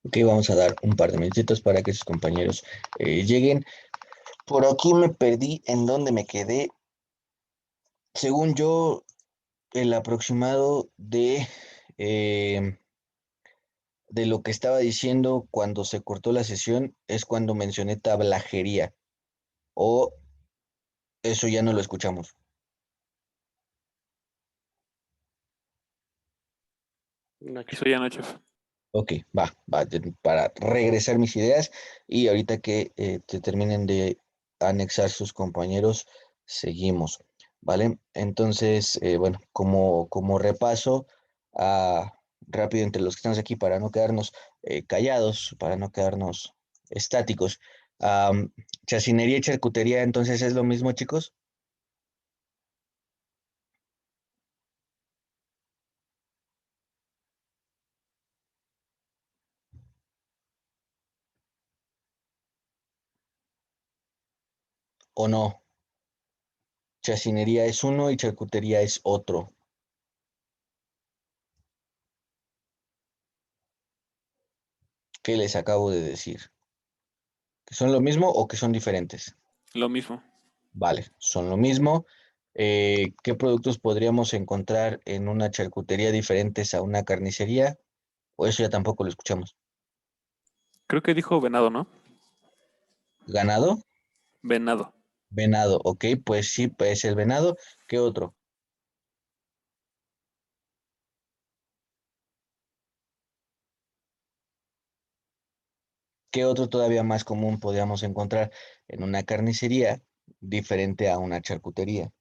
Ok, vamos a dar un par de minutitos para que sus compañeros lleguen. Por aquí me perdí en donde me quedé. Según yo, el aproximado eh, de lo que estaba diciendo cuando se cortó la sesión es cuando mencioné tablajería. O eso ya no lo escuchamos. Aquí soy ya, chef. Ok, para regresar mis ideas y ahorita que te terminen de anexar sus compañeros, seguimos, ¿vale? Entonces, bueno, como repaso, ah, rápido entre los que estamos aquí para no quedarnos callados, para no quedarnos estáticos. Am, Chacinería y charcutería, entonces, ¿es lo mismo, chicos? ¿O no? Chacinería es uno y charcutería es otro. ¿Qué les acabo de decir? ¿Que son lo mismo o que son diferentes? Lo mismo. Vale, son lo mismo. ¿Qué productos podríamos encontrar en una charcutería diferentes a una carnicería? O eso ya tampoco lo escuchamos. Creo que dijo venado, ¿no? ¿Ganado? Venado. Venado, ok, pues sí, pues el venado. ¿Qué otro? ¿Qué otro todavía más común podríamos encontrar en una carnicería diferente a una charcutería?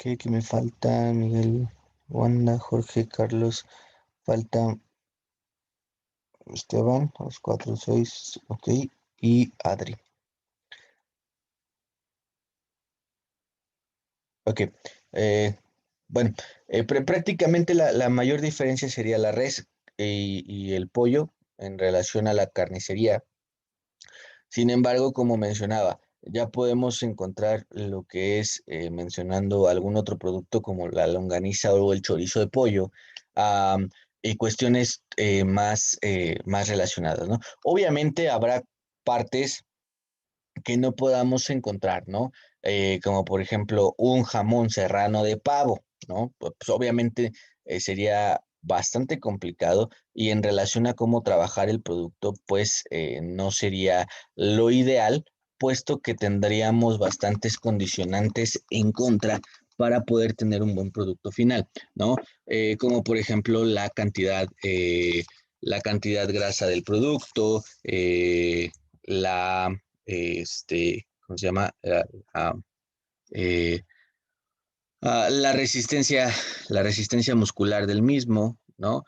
¿Qué me falta? Miguel, Wanda, Jorge, Carlos, falta Esteban, los cuatro, seis, ok, y Adri. Ok, eh, bueno, prácticamente la mayor diferencia sería la res y el pollo en relación a la carnicería. Sin embargo, como mencionaba, ya podemos encontrar lo que es, mencionando algún otro producto como la longaniza o el chorizo de pollo, am, y cuestiones más relacionadas, ¿no? Obviamente habrá partes que no podamos encontrar, ¿no? Como por ejemplo un jamón serrano de pavo, ¿no? Pues obviamente sería bastante complicado y en relación a cómo trabajar el producto, pues no sería lo ideal, puesto que tendríamos bastantes condicionantes en contra para poder tener un buen producto final, ¿no? Como por ejemplo la cantidad grasa del producto, la ¿cómo se llama? Ah, eh, la resistencia muscular del mismo, ¿no?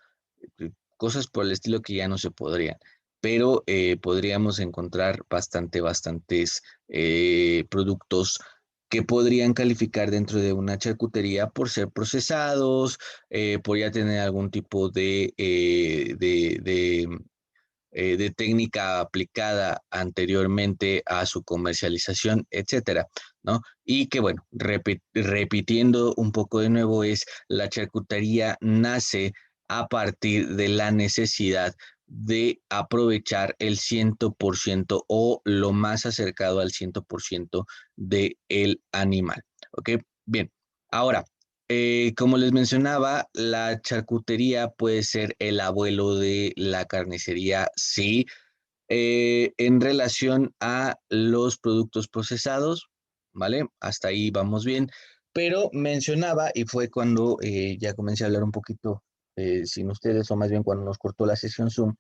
Cosas por el estilo que ya no se podrían, pero podríamos encontrar bastantes productos que podrían calificar dentro de una charcutería por ser procesados, por ya tener algún tipo de técnica aplicada anteriormente a su comercialización, etcétera, ¿no? Y que bueno, repitiendo un poco de nuevo, es la charcutería nace a partir de la necesidad de aprovechar el 100% o lo más acercado al 100% del animal. ¿Ok? Bien, ahora, como les mencionaba, la charcutería puede ser el abuelo de la carnicería, sí. En relación a los productos procesados, ¿vale? Hasta ahí vamos bien. Pero mencionaba, y fue cuando ya comencé a hablar un poquito sin ustedes, o más bien cuando nos cortó la sesión Zoom,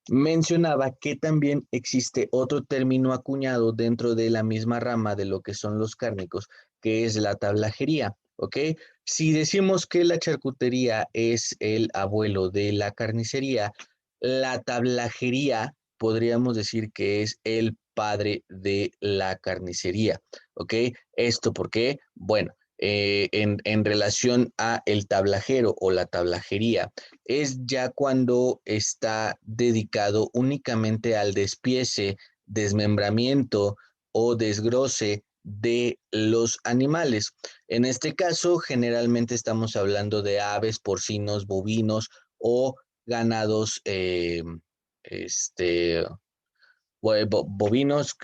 mencionaba que también existe otro término acuñado dentro de la misma rama de lo que son los cárnicos, que es la tablajería, ¿ok? Si decimos que la charcutería es el abuelo de la carnicería, la tablajería podríamos decir que es el padre de la carnicería, ¿ok? ¿Esto por qué? Bueno, en relación a el tablajero o la tablajería. Es ya cuando está dedicado únicamente al despiece, desmembramiento o desgroce de los animales. En este caso, generalmente estamos hablando de aves, porcinos, bovinos o ganados este, bovinos,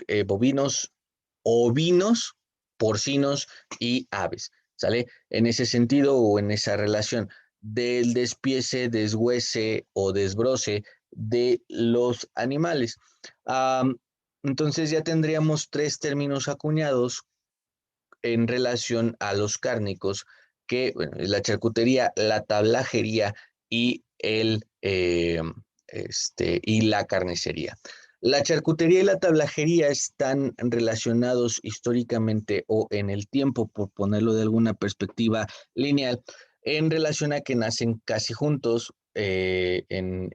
ovinos, porcinos y aves, ¿sale? En ese sentido o en esa relación del despiece, deshuese o desbroce de los animales. Entonces ya tendríamos tres términos acuñados en relación a los cárnicos, que bueno, es la charcutería, la tablajería y y la carnicería. La charcutería y la tablajería están relacionados históricamente o en el tiempo, por ponerlo de alguna perspectiva lineal, en relación a que nacen casi juntos en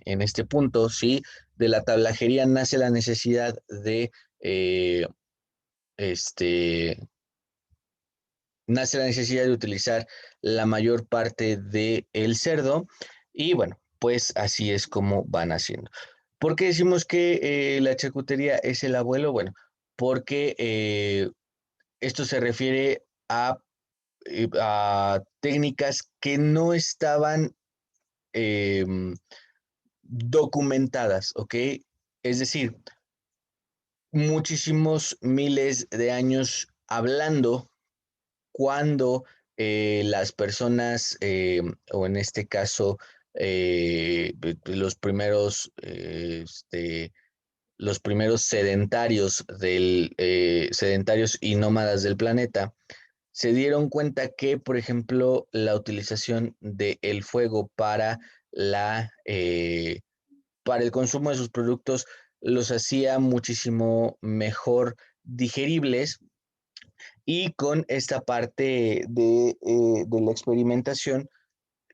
este punto, ¿sí? De la tablajería nace la necesidad de este, nace la necesidad de utilizar la mayor parte del cerdo y bueno, pues así es como van haciendo. ¿Por qué decimos que la charcutería es el abuelo? Bueno, porque esto se refiere a técnicas que no estaban eh, documentadas, ¿ok? Es decir, muchísimos miles de años hablando cuando las personas, o en este caso, los los primeros sedentarios y nómadas del planeta, se dieron cuenta que, por ejemplo, la utilización del fuego para el consumo de sus productos los hacía muchísimo mejor digeribles y con esta parte de la experimentación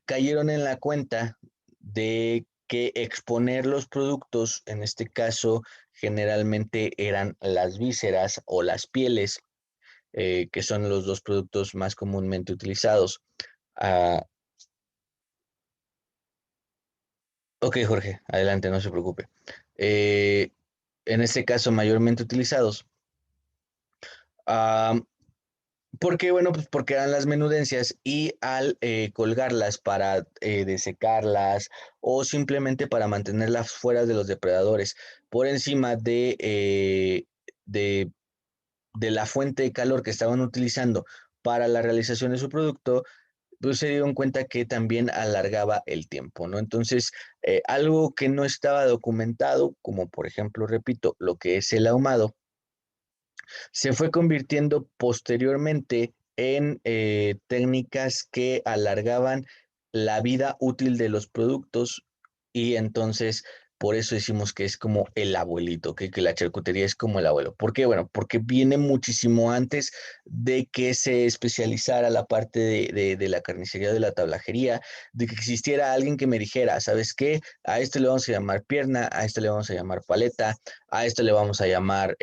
cayeron en la cuenta de que exponer los productos, en este caso generalmente eran las vísceras o las pieles, que son los dos productos más comúnmente utilizados. Ah, ok, Jorge, adelante, no se preocupe. Eh, en este caso, mayormente utilizados. Ah, ¿Por qué? Bueno, pues porque eran las menudencias y al colgarlas para desecarlas o simplemente para mantenerlas fuera de los depredadores por encima de, de la fuente de calor que estaban utilizando para la realización de su producto, pues se dieron cuenta que también alargaba el tiempo, ¿no? Entonces, algo que no estaba documentado, como por ejemplo, repito, lo que es el ahumado, se fue convirtiendo posteriormente en técnicas que alargaban la vida útil de los productos y entonces por eso decimos que es como el abuelito, que la charcutería es como el abuelo. ¿Por qué? Bueno, porque viene muchísimo antes de que se especializara la parte de la carnicería, de la tablajería, de que existiera alguien que me dijera, ¿sabes qué? A esto le vamos a llamar pierna, a esto le vamos a llamar paleta, a esto le vamos a llamar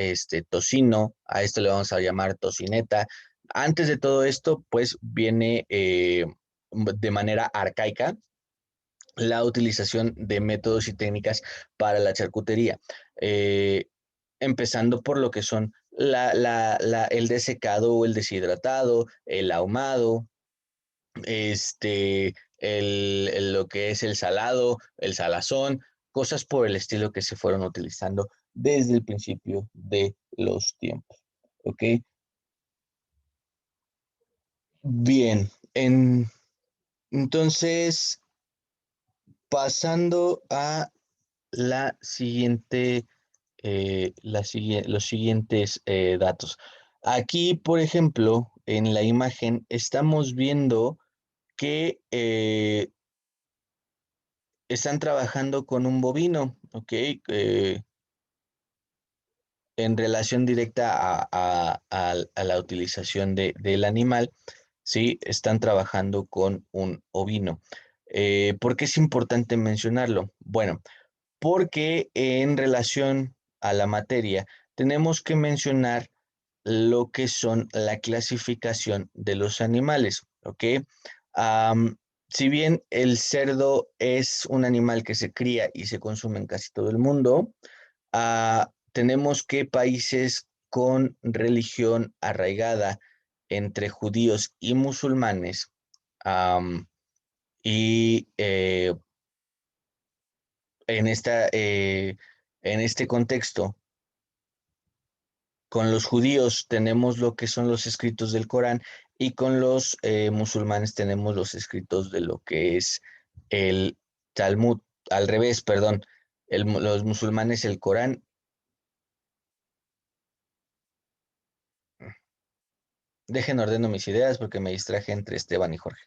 tocino, a esto le vamos a llamar tocineta. Antes de todo esto, pues viene de manera arcaica la utilización de métodos y técnicas para la charcutería, eh, empezando por lo que son el desecado o el deshidratado, el ahumado, lo que es el salado, el salazón, cosas por el estilo que se fueron utilizando desde el principio de los tiempos. ¿Ok? Bien, entonces, pasando a la siguiente, los siguientes datos. Aquí, por ejemplo, en la imagen estamos viendo que están trabajando con un bovino, ¿ok? En relación directa a la utilización del animal, ¿sí? Están trabajando con un ovino. ¿Por qué es importante mencionarlo? Bueno, porque en relación a la materia tenemos que mencionar lo que son la clasificación de los animales, ¿ok? Si bien el cerdo es un animal que se cría y se consume en casi todo el mundo, tenemos que países con religión arraigada entre judíos y musulmanes, y en este contexto, con los judíos tenemos lo que son los escritos del Corán y con los musulmanes tenemos los escritos de lo que es el Talmud. Al revés, perdón. Los musulmanes el Corán. Dejen ordeno mis ideas porque me distraje entre Esteban y Jorge.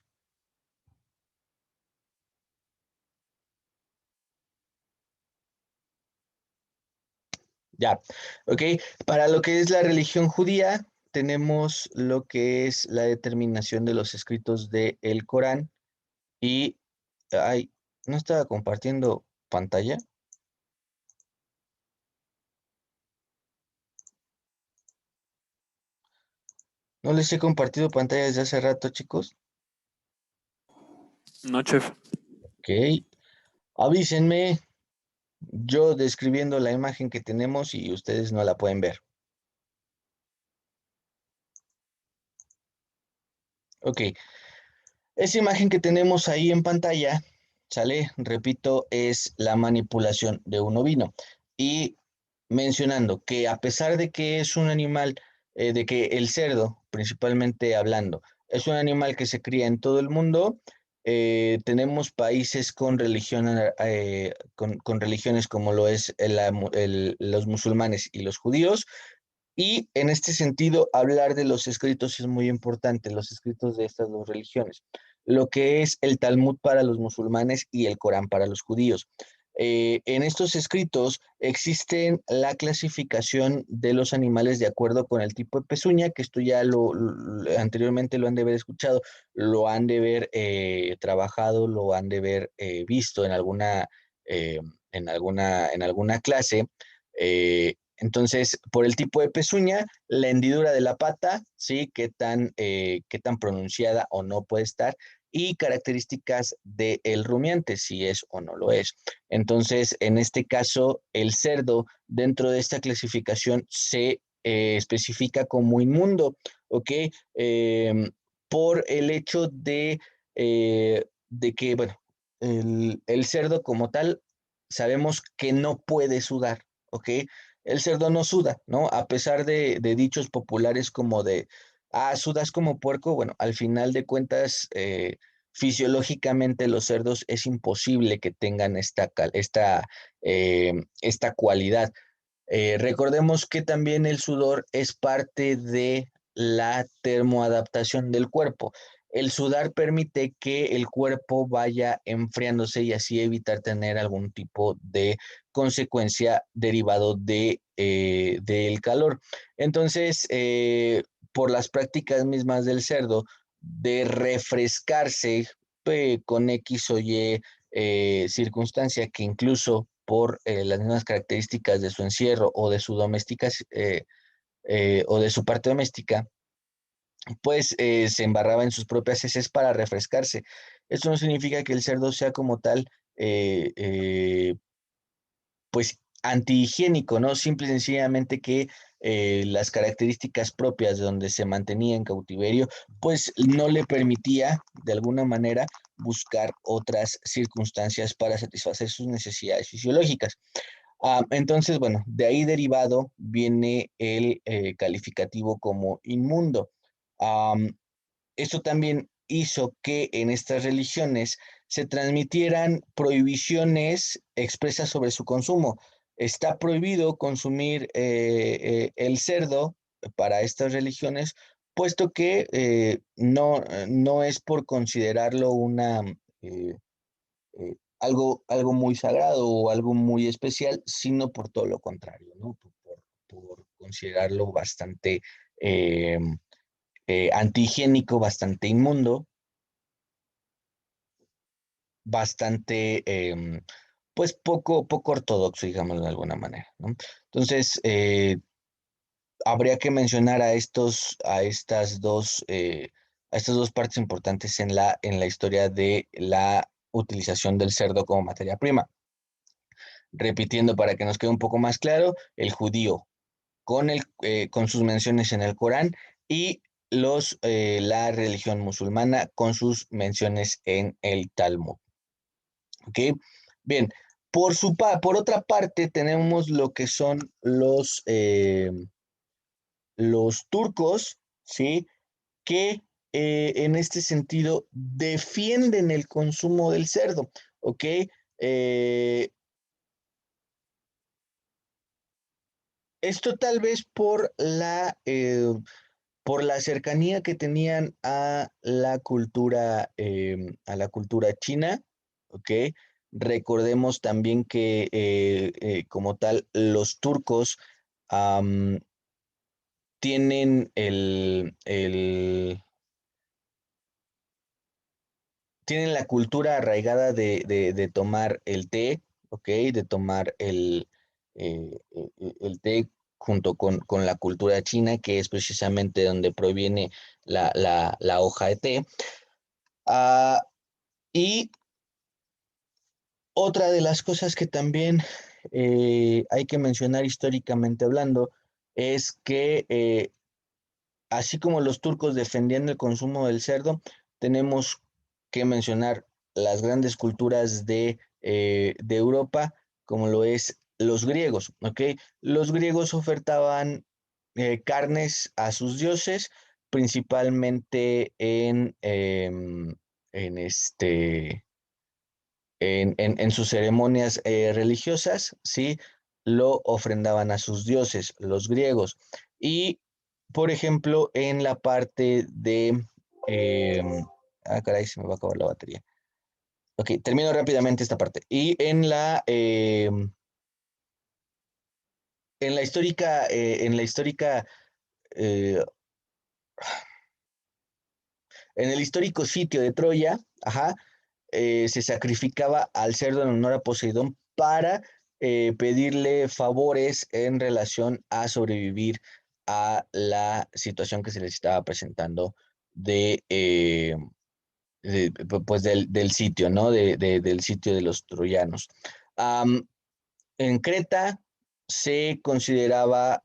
Ya, ok. Para lo que es la religión judía, tenemos lo que es la determinación de los escritos del Corán y, ay, ¿no estaba compartiendo pantalla? No les he compartido pantalla desde hace rato, chicos. No, chef. Ok, avísenme, yo describiendo la imagen que tenemos y ustedes no la pueden ver. Ok, esa imagen que tenemos ahí en pantalla, ¿sale? Repito, es la manipulación de un ovino. Y mencionando que a pesar de que es un animal, de que el cerdo, principalmente hablando, es un animal que se cría en todo el mundo, tenemos países con religión, con religiones como lo es los musulmanes y los judíos, y en este sentido, hablar de los escritos es muy importante, los escritos de estas dos religiones, lo que es el Talmud para los musulmanes y el Corán para los judíos. En estos escritos existen la clasificación de los animales de acuerdo con el tipo de pezuña, que esto ya anteriormente lo han de haber escuchado, lo han de haber trabajado, lo han de haber visto eh, en alguna clase. Entonces, por el tipo de pezuña, la hendidura de la pata, ¿sí? Qué tan pronunciada o no puede estar, y características del rumiante, si es o no lo es. Entonces, en este caso, el cerdo, dentro de esta clasificación, se especifica como inmundo, ¿ok? Por el hecho de que, bueno, el cerdo como tal, sabemos que no puede sudar, ¿ok? El cerdo no suda, ¿no? A pesar de dichos populares como de, sudas como puerco, bueno, al final de cuentas, fisiológicamente los cerdos es imposible que tengan esta cualidad. Recordemos que también el sudor es parte de la termoadaptación del cuerpo. El sudar permite que el cuerpo vaya enfriándose y así evitar tener algún tipo de consecuencia derivado del calor. Entonces, por las prácticas mismas del cerdo, de refrescarse con X o Y circunstancia que incluso por las mismas características de su encierro o de su o de su parte doméstica, pues se embarraba en sus propias heces para refrescarse. Esto no significa que el cerdo sea como tal, eh, eh, pues antihigiénico, ¿no? Simple y sencillamente que las características propias de donde se mantenía en cautiverio, pues no le permitía de alguna manera buscar otras circunstancias para satisfacer sus necesidades fisiológicas. Entonces, bueno, de ahí derivado viene el calificativo como inmundo. Esto también hizo que en estas religiones se transmitieran prohibiciones expresas sobre su consumo. Está prohibido consumir el cerdo para estas religiones, puesto que no es por considerarlo eh, algo muy sagrado o algo muy especial, sino por todo lo contrario, ¿no? Por considerarlo bastante eh, antihigiénico, bastante inmundo, bastante, pues poco ortodoxo, digámoslo de alguna manera, ¿no? Entonces, habría que mencionar a estas dos partes importantes en la historia de la utilización del cerdo como materia prima. Repitiendo para que nos quede un poco más claro, el judío con sus menciones en el Corán y la religión musulmana con sus menciones en el Talmud. ¿Ok? Bien, por otra parte tenemos lo que son los turcos, ¿sí? Que en este sentido defienden el consumo del cerdo, ¿ok? Eh, Esto tal vez por la cercanía que tenían a la cultura china, ¿ok? Recordemos también que como tal los turcos am, tienen tienen la cultura arraigada de tomar el té, ¿ok? De tomar el té junto con la cultura china, que es precisamente donde proviene la hoja de té. Ah, y otra de las cosas que también hay que mencionar históricamente hablando es que así como los turcos defendían el consumo del cerdo, tenemos que mencionar las grandes culturas de Europa, como lo es los griegos, ¿ok? Los griegos ofertaban carnes a sus dioses, principalmente en sus ceremonias religiosas, ¿sí? Lo ofrendaban a sus dioses, los griegos. Y, por ejemplo, en la parte eh, caray, se me va a acabar la batería. Ok, termino rápidamente esta parte. Y eh, en el histórico sitio de Troya, ajá, se sacrificaba al cerdo en honor a Poseidón para pedirle favores en relación a sobrevivir a la situación que se les estaba presentando de, eh, pues del sitio, ¿no? Del sitio de los troyanos. Am, en Creta se consideraba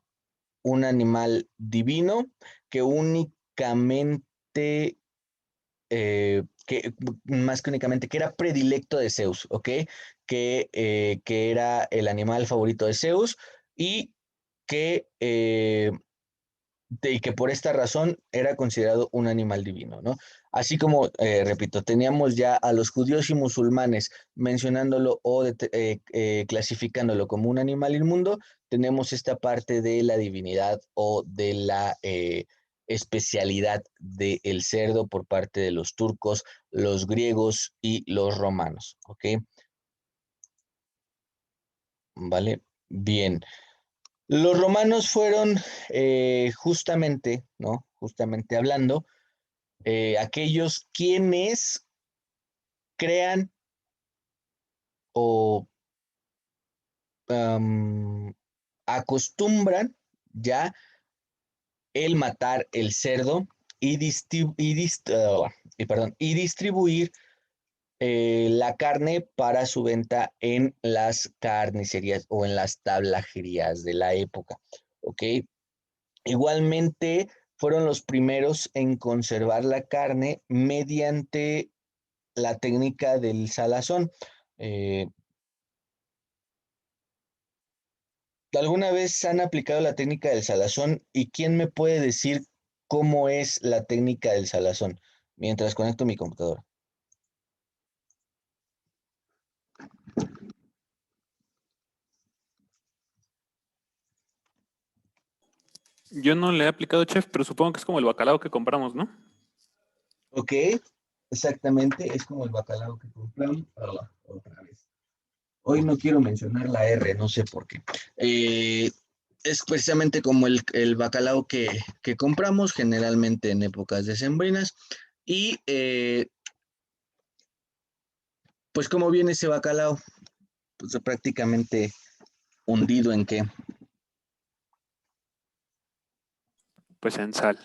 un animal divino que únicamente que más que únicamente, que era predilecto de Zeus, ¿ok? Que era el animal favorito de Zeus y que por esta razón era considerado un animal divino, ¿no? Así como, repito, teníamos ya a los judíos y musulmanes mencionándolo o clasificándolo como un animal inmundo, tenemos esta parte de la divinidad o de la especialidad del cerdo por parte de los turcos, los griegos y los romanos, ¿ok? ¿Vale? Bien. Los romanos fueron justamente, ¿no? Justamente hablando, aquellos quienes crean o am, acostumbran ya el matar el cerdo y distribuir la carne para su venta en las carnicerías o en las tablajerías de la época. ¿Ok? Igualmente fueron los primeros en conservar la carne mediante la técnica del salazón. Eh, ¿Alguna vez han aplicado la técnica del salazón? ¿Y quién me puede decir cómo es la técnica del salazón? Mientras conecto mi computadora. Yo no le he aplicado, chef, pero supongo que es como el bacalao que compramos, ¿no? Ok, exactamente, es como el bacalao que compramos. Otra vez. Hoy no quiero mencionar la R, no sé por qué. Es precisamente como el bacalao que compramos generalmente en épocas decembrinas. Y pues cómo viene ese bacalao, pues prácticamente hundido en qué, Pues en sal.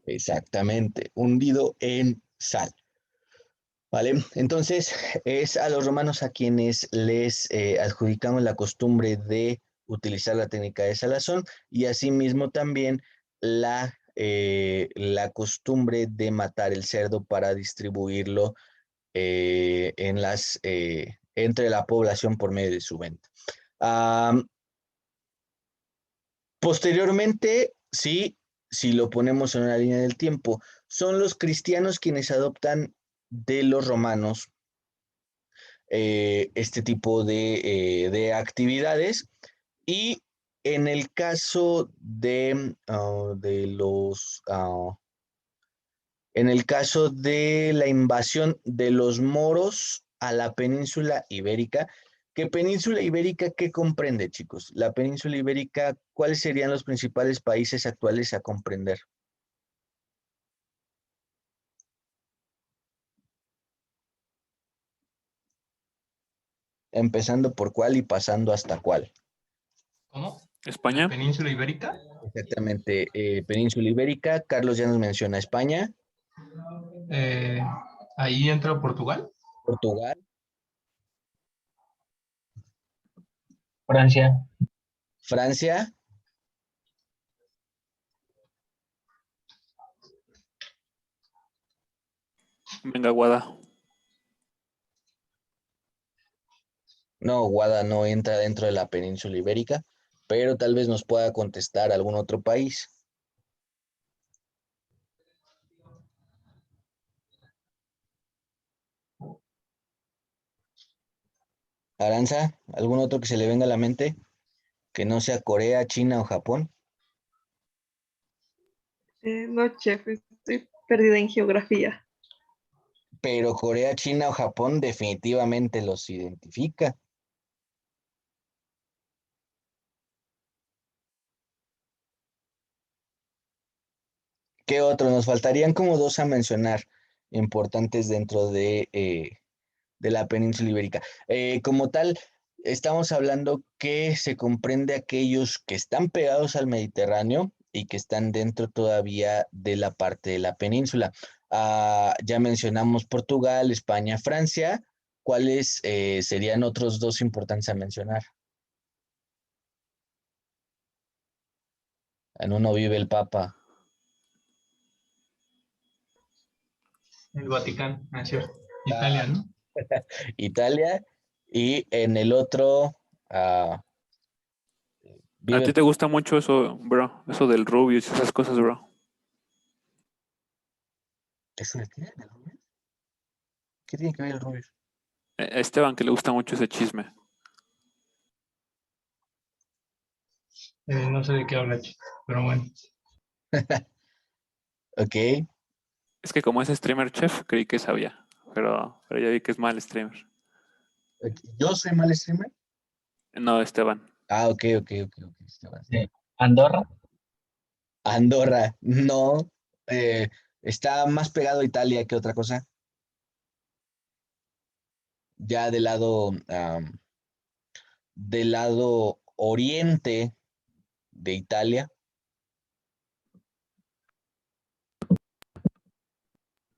Exactamente, hundido en sal. ¿Vale? Entonces, es a los romanos a quienes les adjudicamos la costumbre de utilizar la técnica de salazón y asimismo también la costumbre de matar el cerdo para distribuirlo entre la población por medio de su venta. Posteriormente, sí, si lo ponemos en una línea del tiempo, son los cristianos quienes adoptan de los romanos este tipo de actividades y en el caso en el caso de la invasión de los moros a la península ibérica, ¿qué península ibérica qué comprende, chicos? La península ibérica, ¿cuáles serían los principales países actuales a comprender? Empezando por cuál y pasando hasta cuál. ¿Cómo? ¿La España. península ibérica? Exactamente, península ibérica, Carlos ya nos menciona España, Eh, ahí entra Portugal. Portugal, Francia. Francia, Venga, Guada. no, Guada no entra dentro de la península ibérica, pero tal vez nos pueda contestar algún otro país. Aranza, ¿algún otro que se le venga a la mente? Que no sea Corea, China o Japón. No, chef, estoy perdida en geografía. Pero Corea, China o Japón definitivamente los identifica. ¿Qué otro? Nos faltarían como dos a mencionar importantes dentro de la península ibérica. Como tal, estamos hablando que se comprende aquellos que están pegados al Mediterráneo y que están dentro todavía de la parte de la península. Ya mencionamos Portugal, España, Francia. ¿Cuáles serían otros dos importantes a mencionar? En uno vive el Papa. El Vaticano, nació. Italia, ¿no? Italia, y en el otro ¿A ti vive. te gusta mucho eso, bro? Eso del Rubius y esas cosas, bro. ¿Eso de qué? ¿Del Rubius? ¿Qué tiene que ver el Rubius? Esteban, que le gusta mucho ese chisme. No sé de qué habla, pero bueno. Ok, Es que como es streamer chef, creí que sabía. Pero ya vi que es mal streamer. yo soy mal streamer. No, Esteban. Ok, Esteban. Andorra. Andorra, no. eh, Está más pegado a Italia que otra cosa. Ya del lado oriente de Italia.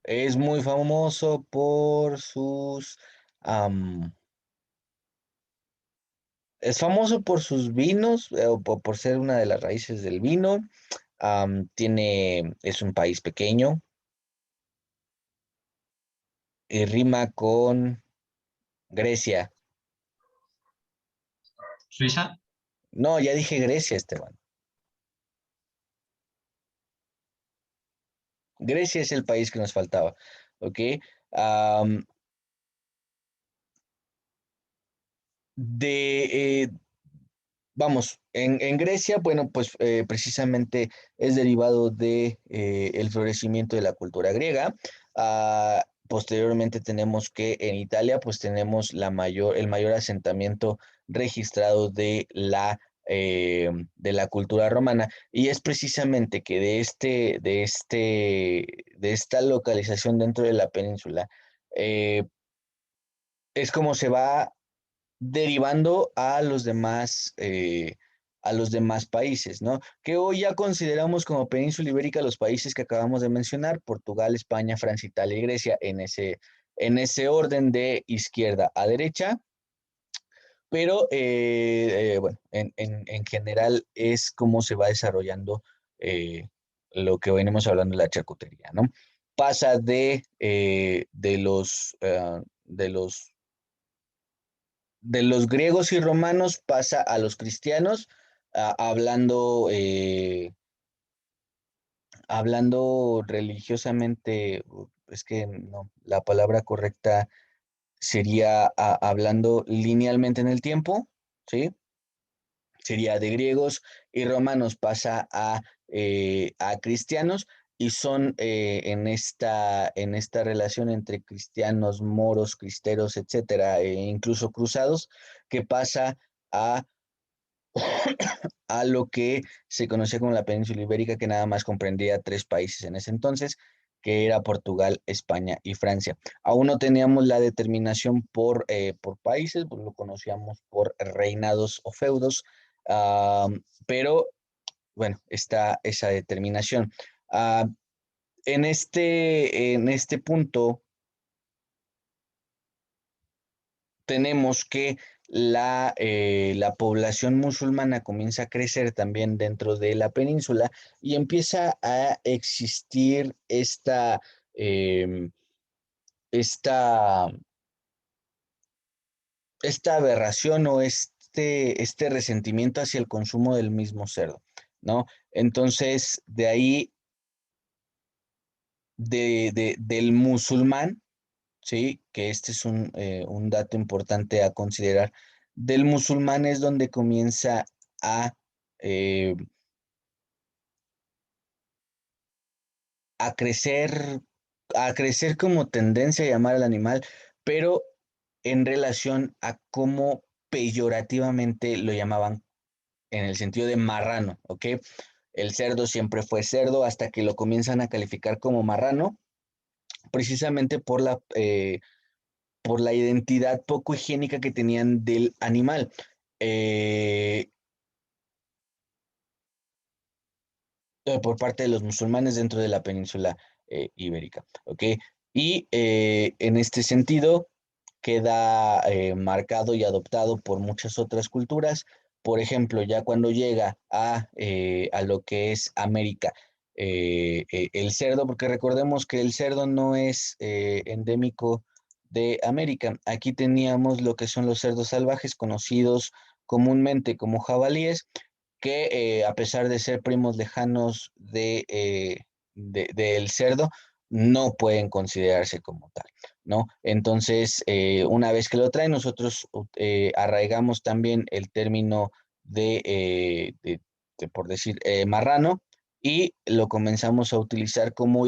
Es muy famoso por es famoso por sus vinos, o por ser una de las raíces del vino. Es un país pequeño y rima con Grecia. Suiza. No, ya dije Grecia, Esteban. Grecia es el país que nos faltaba, ¿ok? Am, de, Vamos, en Grecia, bueno, pues precisamente es derivado de el florecimiento de la cultura griega. Posteriormente tenemos que en Italia, pues tenemos el mayor asentamiento registrado de la cultura romana. Y es precisamente que de esta localización dentro de la península, eh, es como se va derivando a los demás a los demás países, ¿no? Que hoy ya consideramos como península ibérica los países que acabamos de mencionar, Portugal, España, Francia, Italia y Grecia, en ese orden de izquierda a derecha, pero bueno, en general es cómo se va desarrollando eh, lo que venimos hablando de la charcutería, ¿no? Pasa de los griegos y romanos, pasa a los cristianos, hablando religiosamente, es que no, la palabra correcta sería hablando linealmente en el tiempo, ¿sí? Sería de griegos y romanos pasa a cristianos y son en esta relación entre cristianos, moros, cristeros, etcétera, e incluso cruzados, que pasa a, a lo que se conocía como la península ibérica, que nada más comprendía 3 países en ese entonces, que era Portugal, España y Francia. Aún no teníamos la determinación por países, pues lo conocíamos por reinados o feudos, ah, pero bueno, está esa determinación. Ah, en este punto tenemos que la población musulmana comienza a crecer también dentro de la península y empieza a existir em, esta, esta aberración o este resentimiento hacia el consumo del mismo cerdo, ¿no? Entonces, de ahí, del musulmán, ¿sí? Que este es un dato importante a considerar. Del musulmán es donde comienza a, eh, a crecer, a crecer como tendencia a llamar al animal, pero en relación a cómo peyorativamente lo llamaban en el sentido de marrano, ¿ok? El cerdo siempre fue cerdo hasta que lo comienzan a calificar como marrano, precisamente por la identidad poco higiénica que tenían del animal. eh, por parte de los musulmanes dentro de la península ibérica, ¿ok? Y en este sentido queda marcado y adoptado por muchas otras culturas. Por ejemplo, ya cuando llega a lo que es América, el cerdo, porque recordemos que el cerdo no es endémico de América. Aquí teníamos lo que son los cerdos salvajes, conocidos comúnmente como jabalíes, que a pesar de ser primos lejanos del cerdo, no pueden considerarse como tal, ¿no? Entonces, una vez que lo traen, nosotros arraigamos también el término por decir, marrano, y lo comenzamos a utilizar como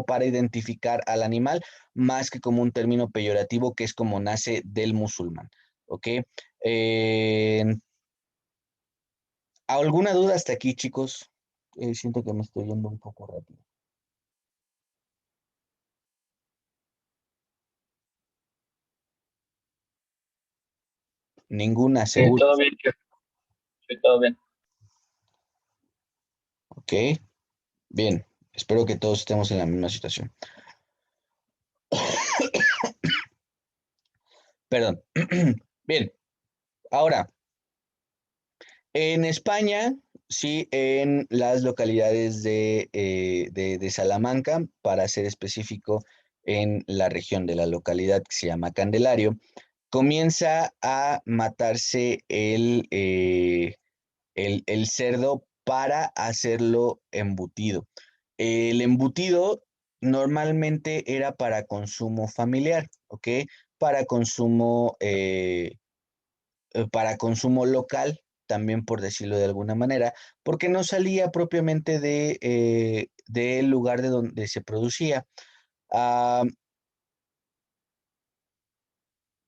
para identificar al animal, más que como un término peyorativo, que es como nace del musulmán, ¿ok? Eh, ¿Alguna duda hasta aquí, chicos? Siento que me estoy yendo un poco rápido. Ninguna, Sí, seguro. todo bien, chef. Sí, todo bien. Ok, bien. Espero que todos estemos en la misma situación. Perdón. Bien, ahora, en España, sí, en las localidades de Salamanca, para ser específico, en la región de la localidad que se llama Candelario, comienza a matarse el cerdo para hacerlo embutido. El embutido normalmente era para consumo familiar, ¿ok? Para consumo local, también por decirlo de alguna manera, porque no salía propiamente del lugar de donde se producía. Ah,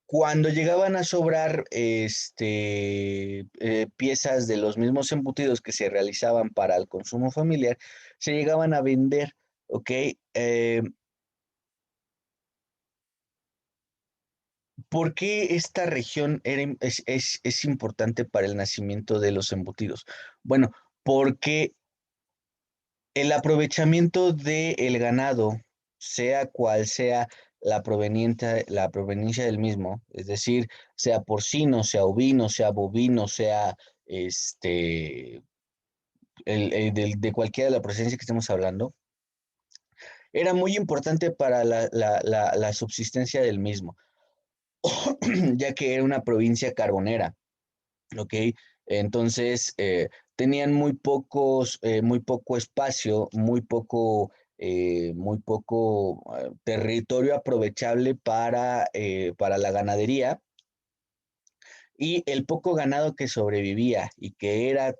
Cuando llegaban a sobrar piezas de los mismos embutidos que se realizaban para el consumo familiar, se llegaban a vender, ¿ok? ¿por qué esta región es importante para el nacimiento de los embutidos? Bueno, porque el aprovechamiento del ganado, sea cual sea la proveniencia del mismo, es decir, sea porcino, sea ovino, sea bovino, sea este, de cualquiera de la procedencia que estemos hablando, era muy importante para la subsistencia del mismo, ya que era una provincia carbonera. ¿Ok? Entonces, tenían muy poco espacio, muy poco territorio aprovechable para la ganadería, y el poco ganado que sobrevivía y que era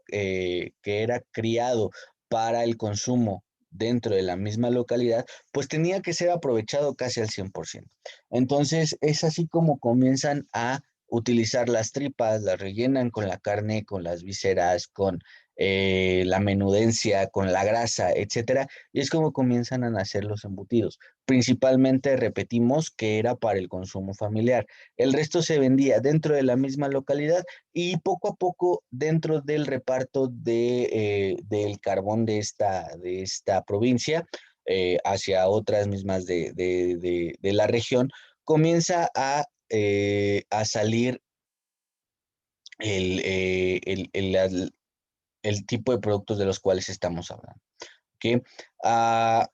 criado para el consumo dentro de la misma localidad, pues tenía que ser aprovechado casi al 100%. Entonces, es así como comienzan a utilizar las tripas, las rellenan con la carne, con las vísceras, con la menudencia, con la grasa, etcétera, y es como comienzan a nacer los embutidos. Principalmente, repetimos, que era para el consumo familiar. El resto se vendía dentro de la misma localidad y poco a poco dentro del reparto del carbón de esta provincia, hacia otras mismas de la región, comienza a salir el tipo de productos de los cuales estamos hablando. ¿Okay? Ah,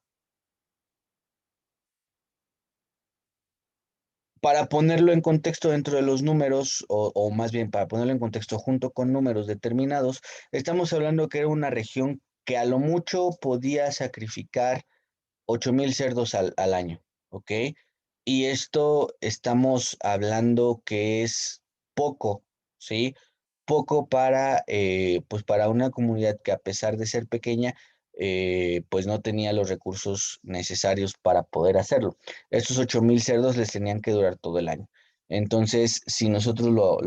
Para ponerlo en contexto dentro de los números, o más bien para ponerlo en contexto junto con números determinados, estamos hablando que era una región que a lo mucho podía sacrificar 8,000 cerdos al año, ¿ok? Y esto estamos hablando que es poco, ¿sí? Poco pues para una comunidad que, a pesar de ser pequeña, pues no tenía los recursos necesarios para poder hacerlo. Estos 8,000 cerdos les tenían que durar todo el año. Entonces, si nosotros lo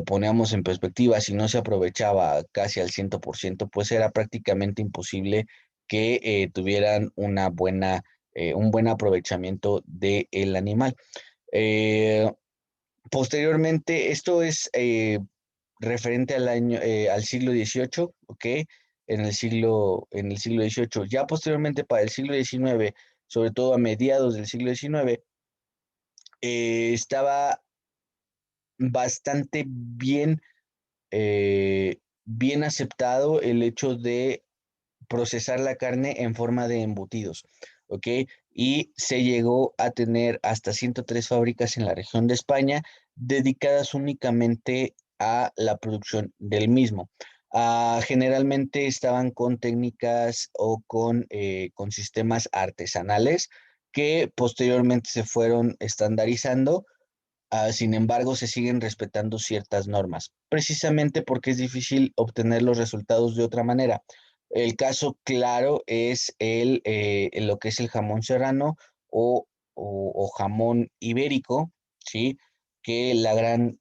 poníamos en perspectiva, si no se aprovechaba casi al 100%, pues era prácticamente imposible que tuvieran un buen aprovechamiento del animal. Eh, Posteriormente, esto es referente al siglo XVIII, ¿ok? En el siglo XVIII. Ya posteriormente, para el siglo XIX, sobre todo a mediados del siglo XIX, estaba bastante bien aceptado el hecho de procesar la carne en forma de embutidos, ¿ok? Y se llegó a tener hasta 103 fábricas en la región de España dedicadas únicamente a la producción del mismo. Generalmente estaban con técnicas o con sistemas artesanales que posteriormente se fueron estandarizando. Sin embargo, se siguen respetando ciertas normas, precisamente porque es difícil obtener los resultados de otra manera. El caso claro es lo que es el jamón serrano o jamón ibérico, ¿sí? Que la gran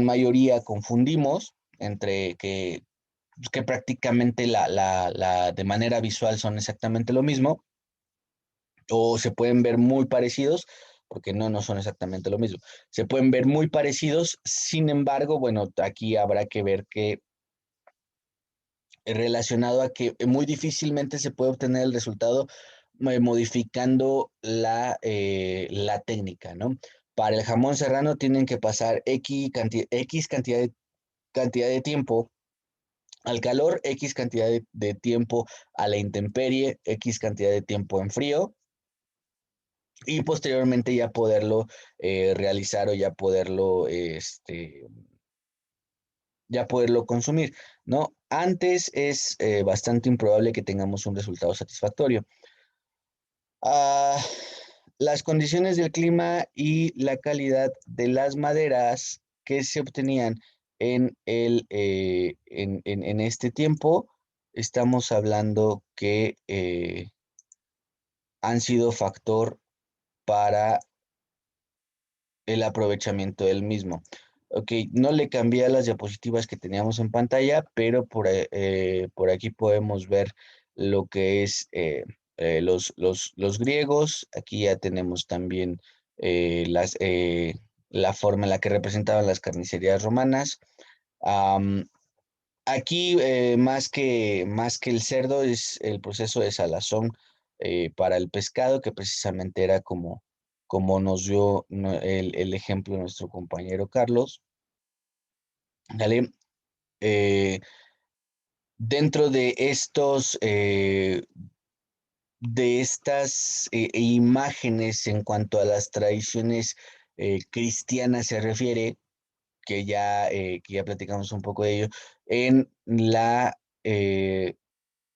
mayoría confundimos entre que prácticamente de manera visual son exactamente lo mismo, o se pueden ver muy parecidos, porque no son exactamente lo mismo. Se pueden ver muy parecidos, sin embargo, bueno, aquí habrá que ver que, relacionado a que muy difícilmente se puede obtener el resultado modificando la técnica, ¿no? Para el jamón serrano tienen que pasar X cantidad de tiempo al calor, X cantidad de tiempo a la intemperie, X cantidad de tiempo en frío, y posteriormente ya poderlo realizar, o ya poderlo consumir, ¿no? Antes es bastante improbable que tengamos un resultado satisfactorio. Ah, las condiciones del clima y la calidad de las maderas que se obtenían en este tiempo, estamos hablando que han sido factor para el aprovechamiento del mismo. Ok, no le cambié a las diapositivas que teníamos en pantalla, pero por aquí podemos ver lo que es los griegos. Aquí ya tenemos también la forma en la que representaban las carnicerías romanas. Aquí más que el cerdo es el proceso de salazón para el pescado, que precisamente era como nos dio el ejemplo nuestro compañero Carlos. ¿Vale? Dentro de estas imágenes en cuanto a las tradiciones cristianas se refiere, que ya platicamos un poco de ello, eh,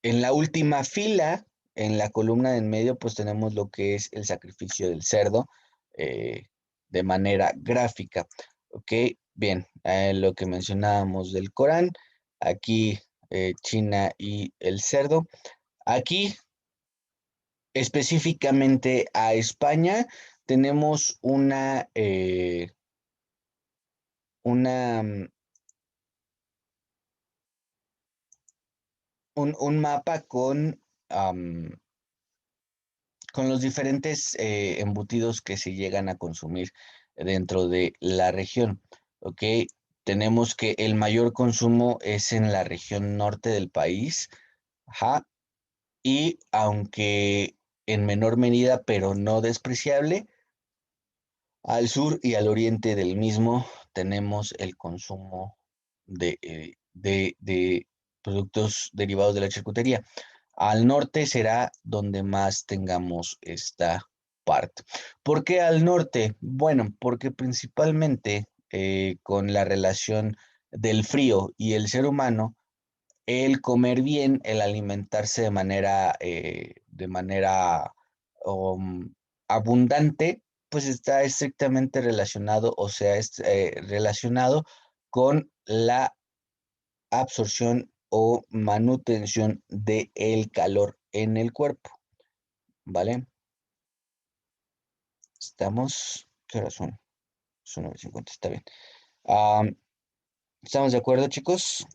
en la última fila, en la columna de en medio, pues tenemos lo que es el sacrificio del cerdo eh, de manera gráfica. Ok, bien, lo que mencionábamos del Corán, aquí China y el cerdo. Aquí, específicamente a España, tenemos una, un mapa con los diferentes embutidos que se llegan a consumir dentro de la región. ¿Ok? Tenemos que el mayor consumo es en la región norte del país. Ajá. Y aunque en menor medida, pero no despreciable, al sur y al oriente del mismo tenemos el consumo de productos derivados de la charcutería. Al norte será donde más tengamos esta parte. ¿Por qué al norte? Bueno, porque principalmente con la relación del frío y el ser humano, el comer bien, el alimentarse de manera abundante, pues está estrictamente relacionado, o sea, relacionado con la absorción o manutención del calor en el cuerpo, ¿vale? ¿Qué horas son? Son 9:50, está bien. Am, ¿Estamos de acuerdo, chicos?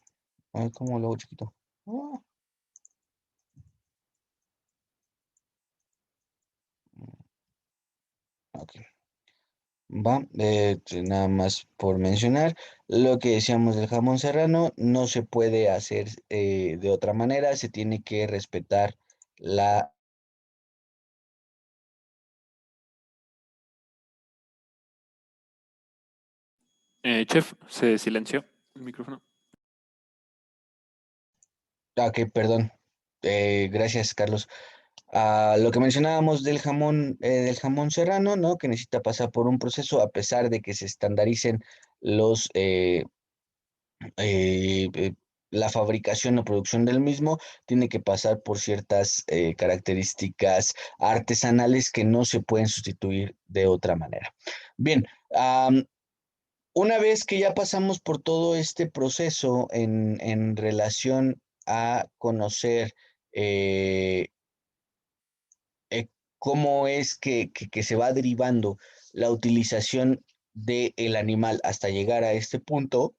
A ver, ¿cómo lo hago chiquito? Ah, ok. Va, nada más por mencionar, lo que decíamos del jamón serrano no se puede hacer de otra manera, se tiene que respetar la... Chef, se silenció el micrófono. Ok, perdón. Gracias, Carlos. Lo que mencionábamos del jamón serrano, ¿no? Que necesita pasar por un proceso a pesar de que se estandaricen los, eh, eh, la fabricación o producción del mismo, tiene que pasar por ciertas características artesanales que no se pueden sustituir de otra manera. Bien, una vez que ya pasamos por todo este proceso en relación a conocer eh, cómo es que se va derivando la utilización del animal hasta llegar a este punto,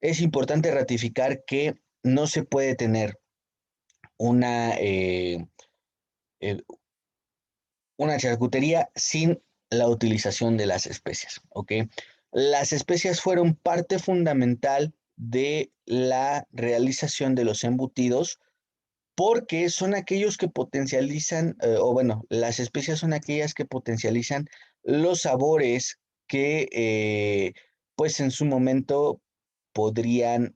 es importante ratificar que no se puede tener una, eh, eh, una charcutería sin la utilización de las especias, ¿ok? Las especias fueron parte fundamental de la realización de los embutidos porque son aquellos que potencializan, o bueno, las especias son aquellas que potencializan los sabores que pues en su momento podrían